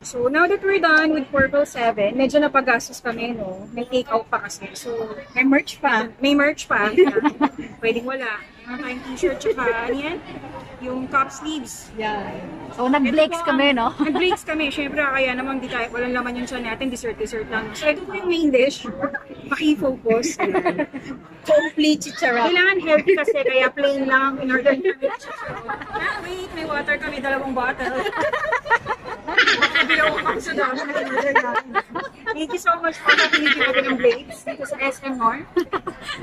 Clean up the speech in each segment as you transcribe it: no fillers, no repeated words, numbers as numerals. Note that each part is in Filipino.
So, now that we're done with Purple 7, medyo napagastos kami, no? May take-out pa kasi. So, May merch pa. may merch pa. Pwedeng wala. Meron tayong t-shirt, tsaka ano yan? Yung cup sleeves. Yeah. So, nag-breaks kami, no? Nag-breaks kami. Siyempre, kaya naman di tayo, walang laman yung tiyan natin, dessert lang. So, ito po yung main dish. Paki-focus. Complete chicharon. Kailangan healthy kasi, kaya plain lang in order namin. Wait, may water kami, 2 bottle. Bilaw ako sa dami na in-order namin. Thank you so much for nakinig natin ng Blades dito sa SM North.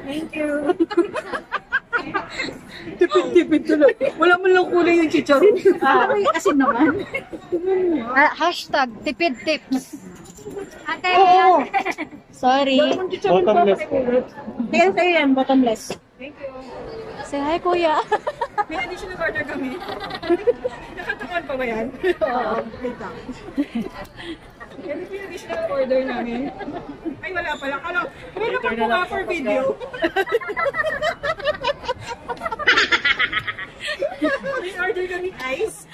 Thank you. Tipid-tipid tuloy. Wala man lang kulay yung chicharon. Ay, asin naman. Hashtag tipid tips. Ate, Oo. Sorry. Bottomless. Tingnan sa'yo yan, bottomless. Thank you. say hi, kuya. May additional order kami. Nakatakon pa ba yan? Oo. Wait lang. Yan yung additional order namin. Ay, wala pala. Kala, meron pa po nga for video. May order kami ice.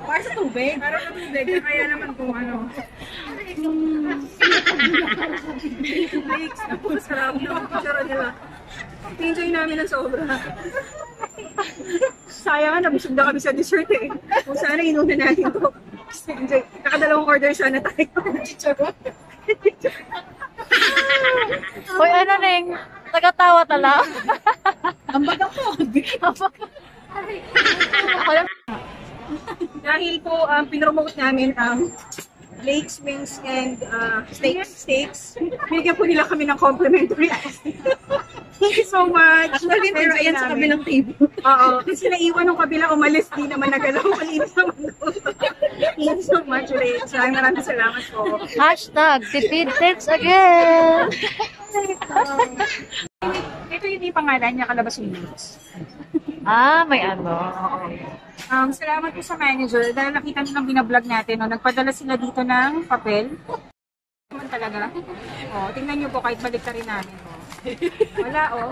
Para sa tubig. Para sa tubig. Kaya naman kung ano. Flakes. Sarap yung picture nila. Enjoy namin ng sobra. Sayang na, nabusog na kami sa dessert eh. Kung sana inuna natin to. Enjoy. Nakadalawang order sana tayo. Hoy, ano Neng? Tagatawa tala. Ang bagang po. Dahil po, pinromote namin ang Blake's Wings and steaks. Bigyan po nila kami ng complimentary ice. Thank you so much. Actually, pero ayan sa kabilang table. Oo. Kasi naiwan ng kabila, umalis, di naman nagalaw. Malinis naman doon. Thank you so much, Ray. Maraming salamat po. Hashtag tipid tips again. Ito yung pangalan niya, Kalabas Wings. Ah, may ano. Salamat po sa manager dahil nakita niyo ng binablog natin. No? Nagpadala sila dito ng papel. Naman talaga. Oh, tingnan niyo po kahit balik rin namin. Oh. Wala, oh.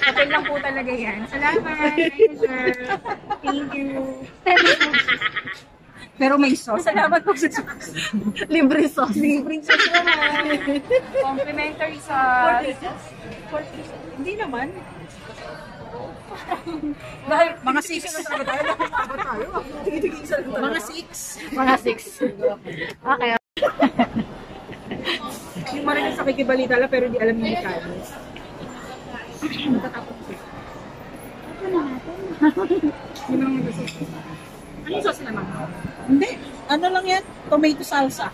Papel lang po talaga yan. Salamat, manager. Thank you. Pero may sauce. Salamat po sa sauce. Libre sauce. Libre sauce naman. Complimentary sauce. Hindi naman. Dahil Mga 6. Mga 6. Mga 6. Okay. yung marinig sa kikibalita lang pero di alam yung Mikado. Anong sauce naman? Hindi. Ano lang yan? Tomato salsa.